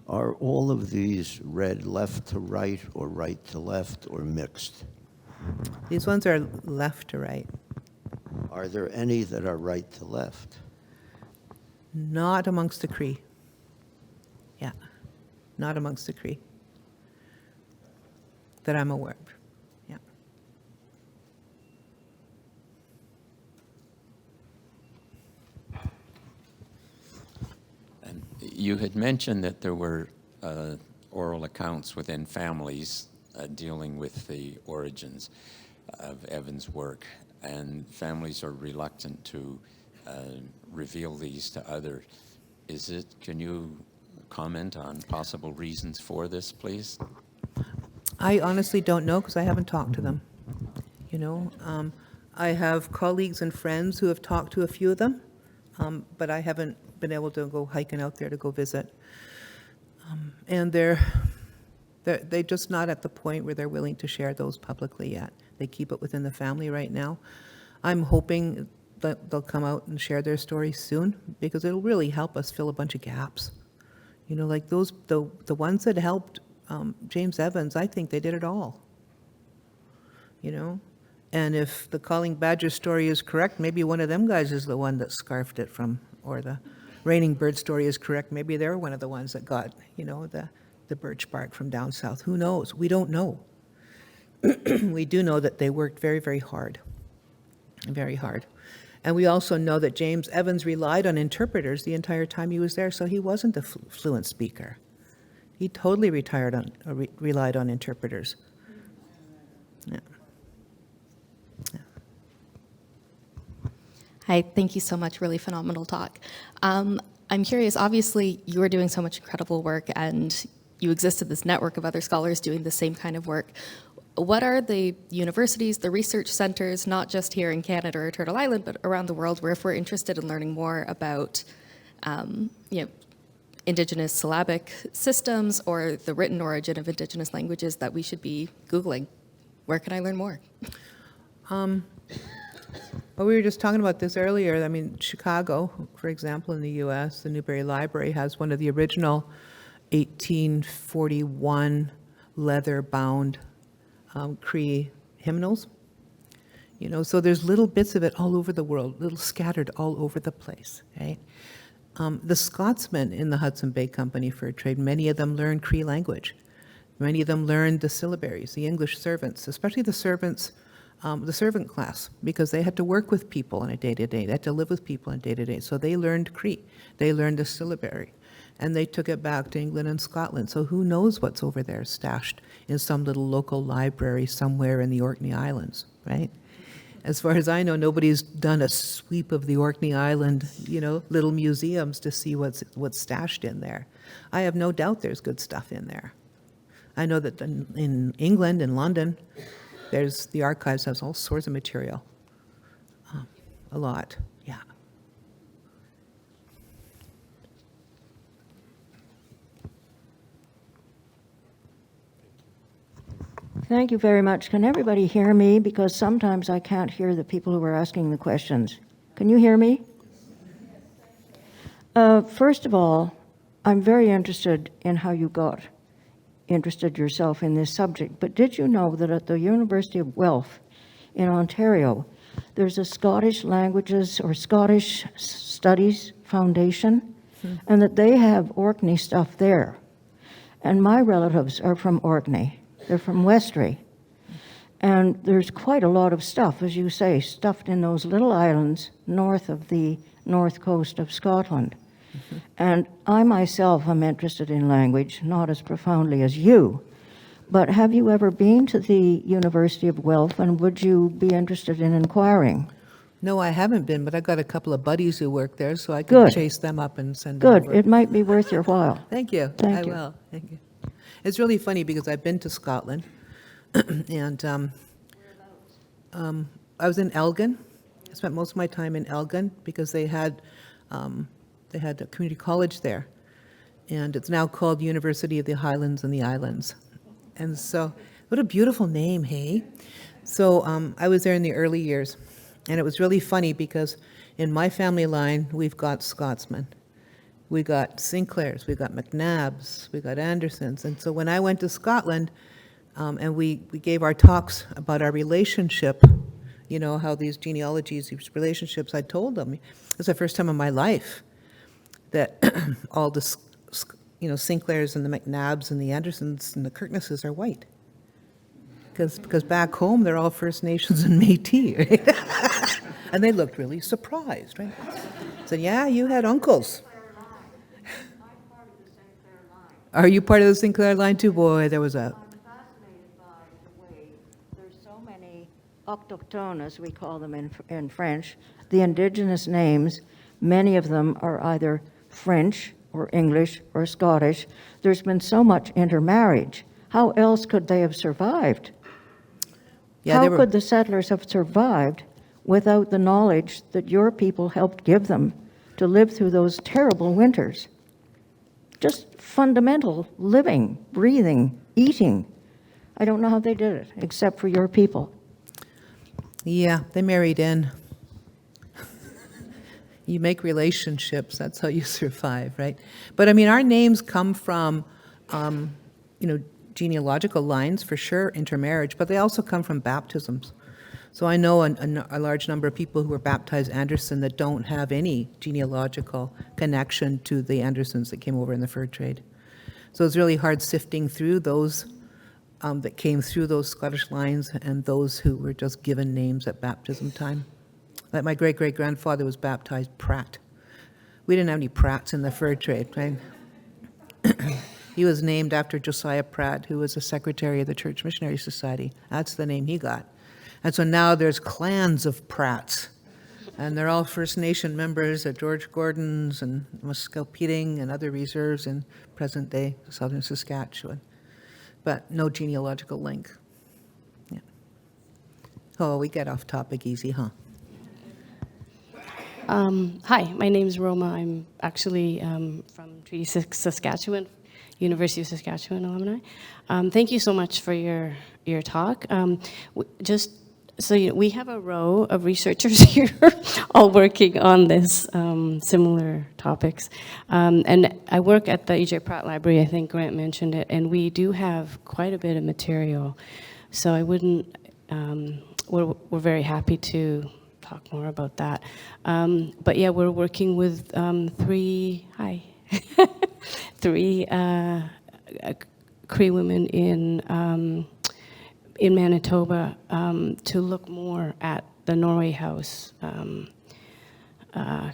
Are all of these read left to right or right to left or mixed? These ones are left to right, Are there any that are right to left? not amongst the Cree. Yeah, not amongst the Cree that I'm aware of. Yeah. And you had mentioned that there were oral accounts within families dealing with the origins of Evans' work, and families are reluctant to reveal these to others. Can you comment on possible reasons for this, please? I honestly don't know because I haven't talked to them. You know, I have colleagues and friends who have talked to a few of them, but I haven't been able to go hiking out there to go visit. And they're just not at the point where they're willing to share those publicly yet. They keep it within the family right now. I'm hoping that they'll come out and share their stories soon because it'll really help us fill a bunch of gaps. You know, like the ones that helped James Evans, I think they did it all. You know? And if the Calling Badger story is correct, maybe one of them guys is the one that scarfed it from, or the Raining Bird story is correct, maybe they're one of the ones that got, you know, the birch bark from down south. Who knows? We don't know. We do know that they worked very, very hard. Very hard. And we also know that James Evans relied on interpreters the entire time he was there, so he wasn't a fluent speaker. He totally relied on interpreters. Yeah. Hi, thank you so much. Really phenomenal talk. I'm curious, obviously, you are doing so much incredible work and you exist in this network of other scholars doing the same kind of work. What are the universities, the research centers, not just here in Canada or Turtle Island, but around the world, where if we're interested in learning more about Indigenous syllabic systems or the written origin of Indigenous languages that we should be Googling? Where can I learn more? Well, we were just talking about this earlier. I mean, Chicago, for example, in the U.S., the Newberry Library has one of the original 1841 leather-bound Cree hymnals. You know, so there's little bits of it all over the world, little scattered all over the place, right? The Scotsmen in the Hudson Bay Company Fur Trade, many of them learned Cree language. Many of them learned the syllabaries, the English servants, especially the servants, the servant class, because they had to work with people on a day-to-day. They had to live with people on a day-to-day. So they learned Cree. They learned the syllabary. And they took it back to England and Scotland. So who knows what's over there stashed in some little local library somewhere in the Orkney Islands, right? As far as I know, nobody's done a sweep of the Orkney Island, you know, little museums to see what's stashed in there. I have no doubt there's good stuff in there. I know that in England, in London, the archives has all sorts of material. A lot, yeah. Thank you very much. Can everybody hear me? Because sometimes I can't hear the people who are asking the questions. Can you hear me? First of all, I'm very interested in how you got interested yourself in this subject, but did you know that at the University of Guelph in Ontario, there's a Scottish Languages or Scottish Studies Foundation, and that they have Orkney stuff there. And my relatives are from Orkney. They're from Westray. And there's quite a lot of stuff, as you say, stuffed in those little islands north of the north coast of Scotland. And I myself am interested in language, not as profoundly as you, but have you ever been to the University of Guelph, and would you be interested in inquiring? No, I haven't been, but I've got a couple of buddies who work there, so I can Good. chase them up and send them Good, over. it might be worth your while. Thank you. Thank I you. will. Thank you. It's really funny because I've been to Scotland, and I was in Elgin. I spent most of my time in Elgin because they had a community college there, and it's now called University of the Highlands and the Islands. And so, what a beautiful name, hey? So I was there in the early years, and it was really funny because in my family line, we've got Scotsmen. We got Sinclairs, we got McNabbs, we got Andersons. And so when I went to Scotland, and we gave our talks about our relationship, you know, how these genealogies, these relationships, I told them, it was the first time in my life that all the, you know, Sinclairs and the McNabbs and the Andersons and the Kirknesses are white. Because back home, they're all First Nations and Métis, right? And they looked really surprised, right? So, yeah, you had uncles. Are you part of the Sinclair line too? Boy, there was a... I'm fascinated by the way there's so many autochtones, as we call them in French, the indigenous names. Many of them are either French or English or Scottish. There's been so much intermarriage. How else could they have survived? Yeah, How they were- could the settlers have survived without the knowledge that your people helped give them to live through those terrible winters? Just fundamental living, breathing, eating. I don't know how they did it, except for your people. Yeah, they married in. You make relationships, that's how you survive, right? But I mean, our names come from, you know, genealogical lines for sure, intermarriage, but they also come from baptisms. So I know a large number of people who were baptized Anderson that don't have any genealogical connection to the Andersons that came over in the fur trade. So it's really hard sifting through those that came through those Scottish lines and those who were just given names at baptism time. Like my great-great-grandfather was baptized Pratt. We didn't have any Pratts in the fur trade, right? He was named after Josiah Pratt, who was a secretary of the Church Missionary Society. That's the name he got. And so now there's clans of Pratts, and they're all First Nation members at George Gordon's and Muscalpeting and other reserves in present-day southern Saskatchewan, but no genealogical link. Yeah. Oh, we get off topic easy, huh? Hi, my name is Roma. I'm actually from Treaty 6, Saskatchewan, University of Saskatchewan alumni. Thank you so much for your talk. Just so you know, we have a row of researchers here all working on this similar topics. And I work at the E.J. Pratt Library, I think Grant mentioned it, and we do have quite a bit of material. So I wouldn't, we're very happy to talk more about that. But yeah, we're working with three Cree women in Manitoba to look more at the Norway House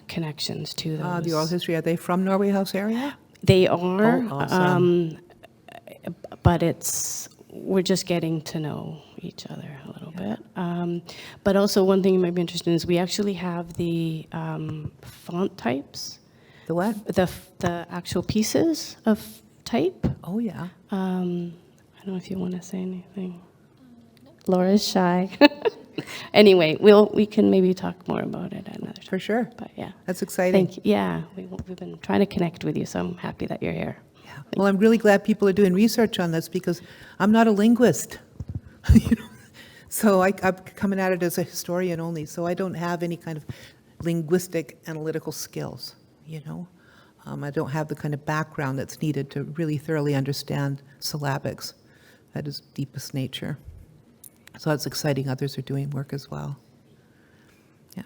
connections to those. The oral history, are they from Norway House area? They are, Oh, awesome. but we're just getting to know each other a little bit. But also one thing you might be interested in is we actually have the font types. The what? The actual pieces of type. Oh, yeah. I don't know if you want to say anything. Laura's shy. Anyway, we can maybe talk more about it at another time. For sure. But yeah. That's exciting. Thank you. Yeah, we've been trying to connect with you, so I'm happy that you're here. Yeah. Well, I'm really glad people are doing research on this because I'm not a linguist. You know? So I'm coming at it as a historian only, so I don't have any kind of linguistic analytical skills, you know. I don't have the kind of background that's needed to really thoroughly understand syllabics at its deepest nature. So it's exciting others are doing work as well. Yeah.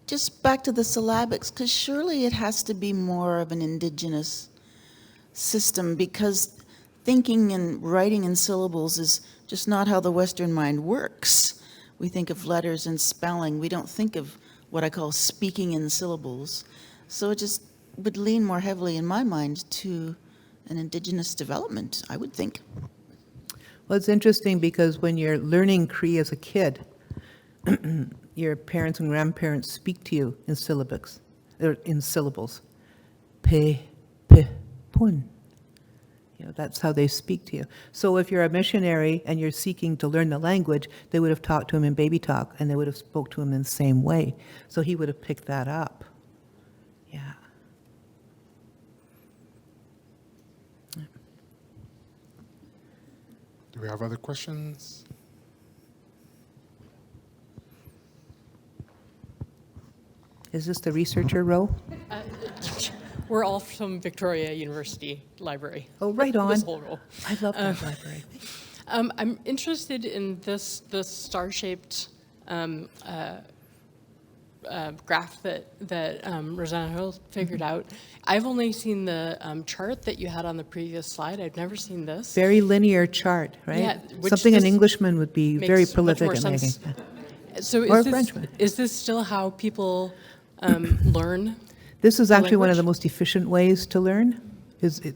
Just back to the syllabics, because surely it has to be more of an indigenous system, because thinking and writing in syllables is just not how the Western mind works. We think of letters and spelling. We don't think of what I call speaking in syllables. So it just would lean more heavily in my mind to an indigenous development, I would think. Well, it's interesting because when you're learning Cree as a kid, your parents and grandparents speak to you in syllabics, or in syllables. Pe, pun. You know, that's how they speak to you. So if you're a missionary and you're seeking to learn the language, they would have talked to him in baby talk, and they would have spoke to him in the same way. So he would have picked that up. Yeah. Do we have other questions? Is this the researcher row? We're all from Victoria University Library. Oh, right on. This whole row. I love that library. I'm interested in this star-shaped graph that Rosanna figured out. I've only seen the chart that you had on the previous slide. I've never seen this. Very linear chart, right? Yeah, which Something an this Englishman would be very makes much prolific more at making. sense. So Or a Frenchman. is this still how people learn? This is actually one of language? the most efficient ways to learn,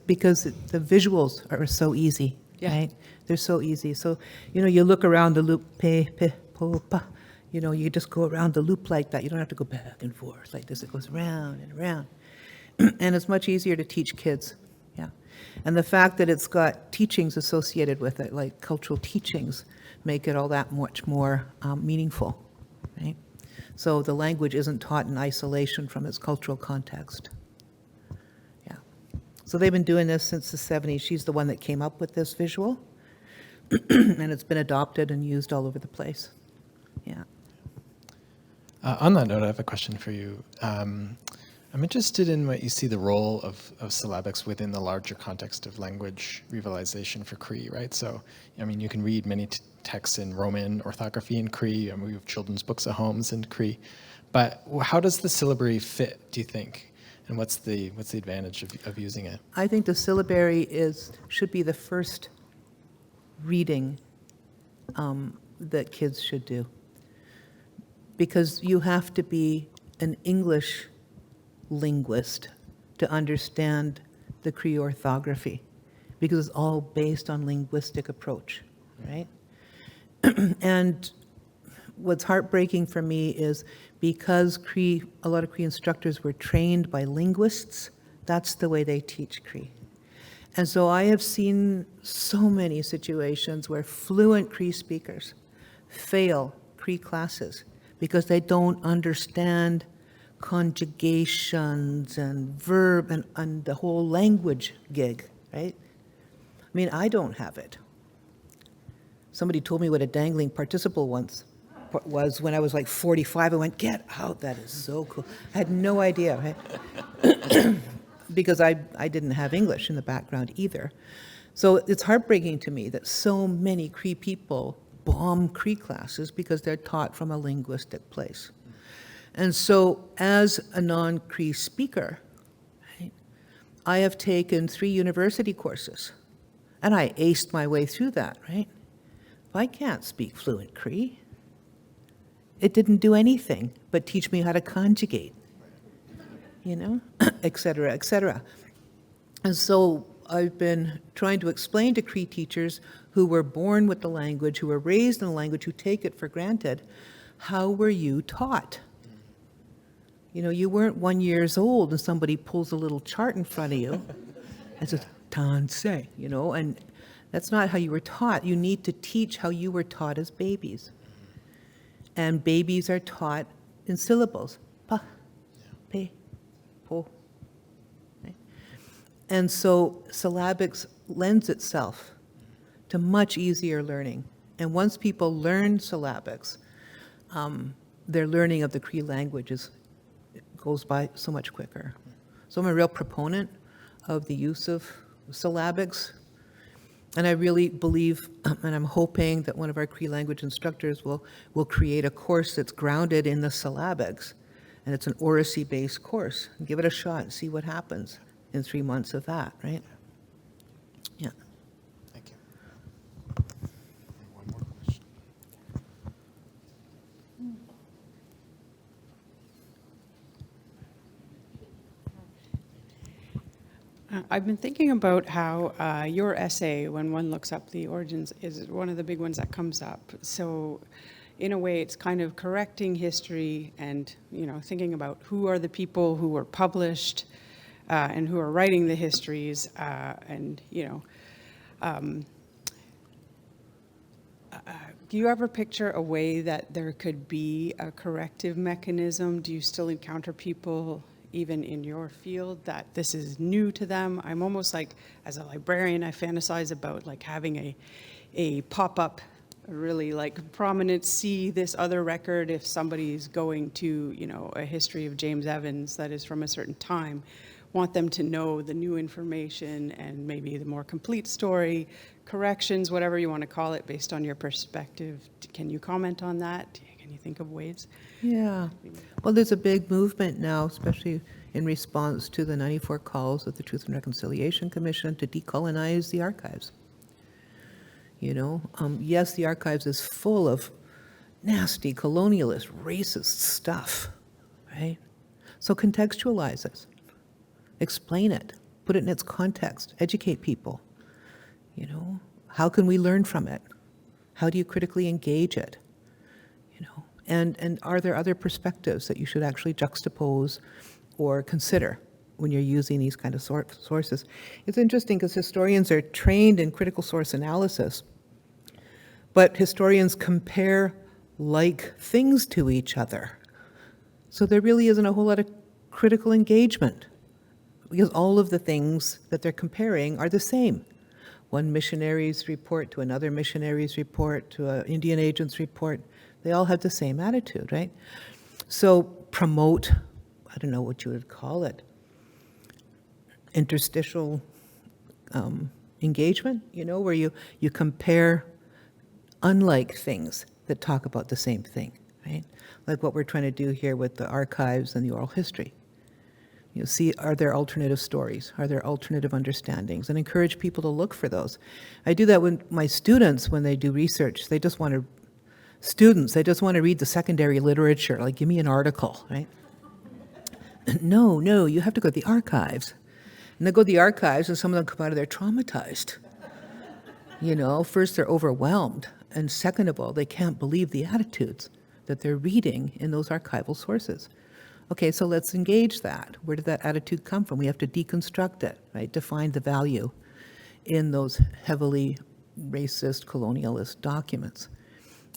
because the visuals are so easy, Yeah. right? They're so easy. So, you know, you look around the loop, pe, po, pa. You know, you just go around the loop like that. You don't have to go back and forth like this. It goes round and around. And it's much easier to teach kids, yeah. And the fact that it's got teachings associated with it, like cultural teachings, make it all that much more meaningful, right? So the language isn't taught in isolation from its cultural context. Yeah. So they've been doing this since the 70s. She's the one that came up with this visual, and it's been adopted and used all over the place. Yeah. On that note, I have a question for you. I'm interested in what you see the role of syllabics within the larger context of language revitalization for Cree, right? So, I mean, you can read many texts in Roman orthography in Cree, and we have children's books at homes in Cree. But how does the syllabary fit, do you think? And what's the advantage of using it? I think the syllabary should be the first reading that kids should do. Because you have to be an English linguist to understand the Cree orthography, because it's all based on linguistic approach, right? And what's heartbreaking for me is because a lot of Cree instructors were trained by linguists, that's the way they teach Cree. And so I have seen so many situations where fluent Cree speakers fail Cree classes because they don't understand conjugations and verb and the whole language gig, right? I mean, I don't have it. Somebody told me what a dangling participle once was when I was like 45. I went, get out, that is so cool. I had no idea, right? Because I didn't have English in the background either. So it's heartbreaking to me that so many Cree people bomb Cree classes because they're taught from a linguistic place. And so as a non-Cree speaker, right, I have taken 3 university courses, and I aced my way through that, right? If I can't speak fluent Cree, it didn't do anything but teach me how to conjugate, you know, et cetera, et cetera. And so I've been trying to explain to Cree teachers who were born with the language, who were raised in the language, who take it for granted, how were you taught? You know, you weren't 1 year old and somebody pulls a little chart in front of you and says, "Tansei," you know, and that's not how you were taught. You need to teach how you were taught as babies. And babies are taught in syllables. Pa, pe, po. Right? And so syllabics lends itself to much easier learning. And once people learn syllabics, their learning of the Cree language goes by so much quicker. So I'm a real proponent of the use of syllabics. And I really believe, and I'm hoping that one of our Cree language instructors will create a course that's grounded in the syllabics. And it's an oracy-based course. Give it a shot and see what happens in 3 months of that, right? Yeah. Thank you. One more question. I've been thinking about how your essay, when one looks up the origins, is one of the big ones that comes up. So in a way, it's kind of correcting history and, thinking about who are the people who were published and who are writing the histories do you ever picture a way that there could be a corrective mechanism? Do you still encounter people even in your field that this is new to them? I'm almost like, as a librarian, I fantasize about like having a pop-up, really like prominent, see this other record if somebody's going to, a history of James Evans that is from a certain time, want them to know the new information and maybe the more complete story, corrections, whatever you want to call it, based on your perspective. Can you comment on that? Can you think of ways? Yeah. Well, there's a big movement now, especially in response to the 94 calls of the Truth and Reconciliation Commission to decolonize the archives. Yes, the archives is full of nasty, colonialist, racist stuff, right? So contextualize it. Explain it. Put it in its context. Educate people. How can we learn from it? How do you critically engage it? And are there other perspectives that you should actually juxtapose or consider when you're using these kind of sources? It's interesting because historians are trained in critical source analysis, but historians compare like things to each other. So there really isn't a whole lot of critical engagement because all of the things that they're comparing are the same. One missionary's report to another missionary's report to an Indian agent's report, they all have the same attitude, right? So promote, I don't know what you would call it, interstitial engagement, where you compare unlike things that talk about the same thing, right? Like what we're trying to do here with the archives and the oral history. See, are there alternative stories? Are there alternative understandings? And encourage people to look for those. I do that with my students when they do research. They just want to read the secondary literature, like give me an article, right? No, you have to go to the archives. And they go to the archives and some of them come out of there traumatized. First they're overwhelmed, and second of all, they can't believe the attitudes that they're reading in those archival sources. Okay, so let's engage that. Where did that attitude come from? We have to deconstruct it, right, to find the value in those heavily racist, colonialist documents.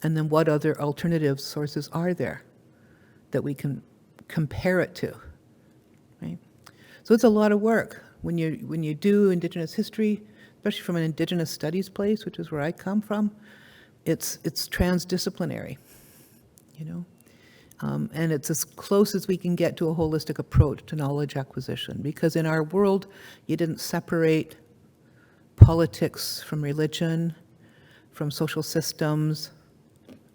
And then what other alternative sources are there that we can compare it to, right? So it's a lot of work. When you do Indigenous history, especially from an Indigenous Studies place, which is where I come from, it's transdisciplinary, and it's as close as we can get to a holistic approach to knowledge acquisition, because in our world, you didn't separate politics from religion, from social systems,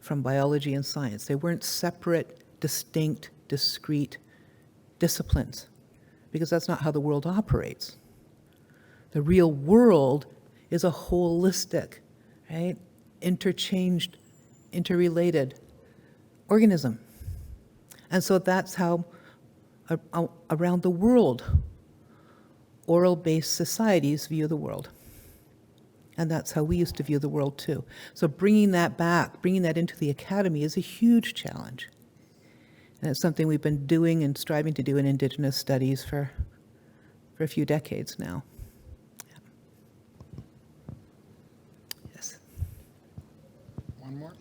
from biology and science. They weren't separate, distinct, discrete disciplines, because that's not how the world operates. The real world is a holistic, right, interchanged, interrelated organism. And so that's how, around the world, oral-based societies view the world. And that's how we used to view the world too. So bringing that back, bringing that into the academy is a huge challenge. And it's something we've been doing and striving to do in Indigenous studies for a few decades now. Yes. One more?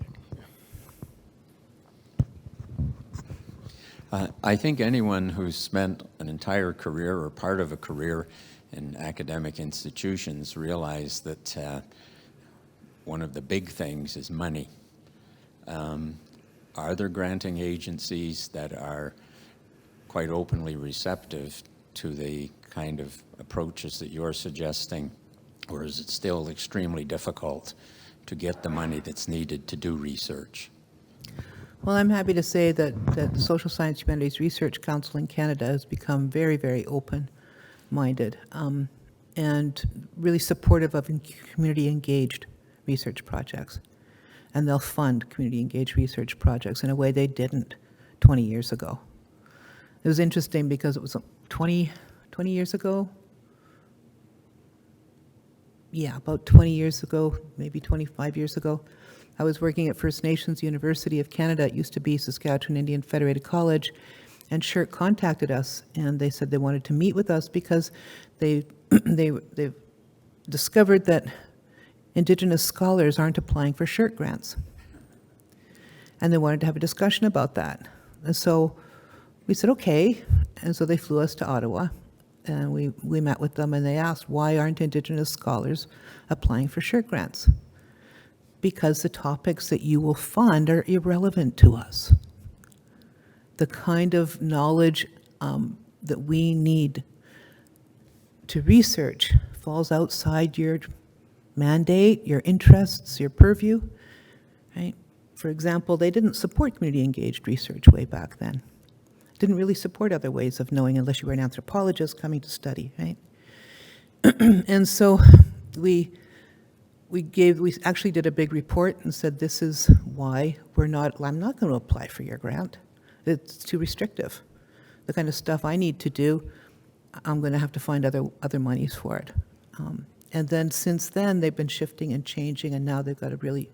I think anyone who's spent an entire career or part of a career in academic institutions realize that one of the big things is money. Are there granting agencies that are quite openly receptive to the kind of approaches that you're suggesting, or is it still extremely difficult to get the money that's needed to do research? Well, I'm happy to say that the Social Science Humanities Research Council in Canada has become very, very open-minded and really supportive of community-engaged research projects. And they'll fund community-engaged research projects in a way they didn't 20 years ago. It was interesting because it was 20 years ago. Yeah, about 20 years ago, maybe 25 years ago. I was working at First Nations University of Canada. It used to be Saskatchewan Indian Federated College. And SHRC contacted us, and they said they wanted to meet with us because they've discovered that Indigenous scholars aren't applying for SHRC grants. And they wanted to have a discussion about that. And so we said, okay. And so they flew us to Ottawa, and we met with them, and they asked, why aren't Indigenous scholars applying for SHRC grants? Because the topics that you will fund are irrelevant to us. The kind of knowledge that we need to research falls outside your mandate, your interests, your purview, right? For example, they didn't support community-engaged research way back then. Didn't really support other ways of knowing unless you were an anthropologist coming to study, right? And so we actually did a big report and said, this is why I'm not going to apply for your grant. It's too restrictive. The kind of stuff I need to do, I'm going to have to find other monies for it. And then since then, they've been shifting and changing, and now they've got a really,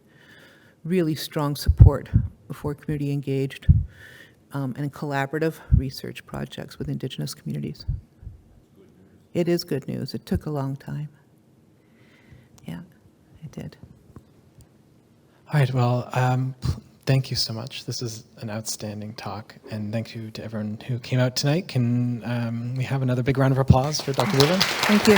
really strong support for community engaged and collaborative research projects with Indigenous communities. It is good news. It took a long time. Yeah, it did. All right, well, thank you so much. This is an outstanding talk, and thank you to everyone who came out tonight. Can we have another big round of applause for Dr. Wheeler? Thank you.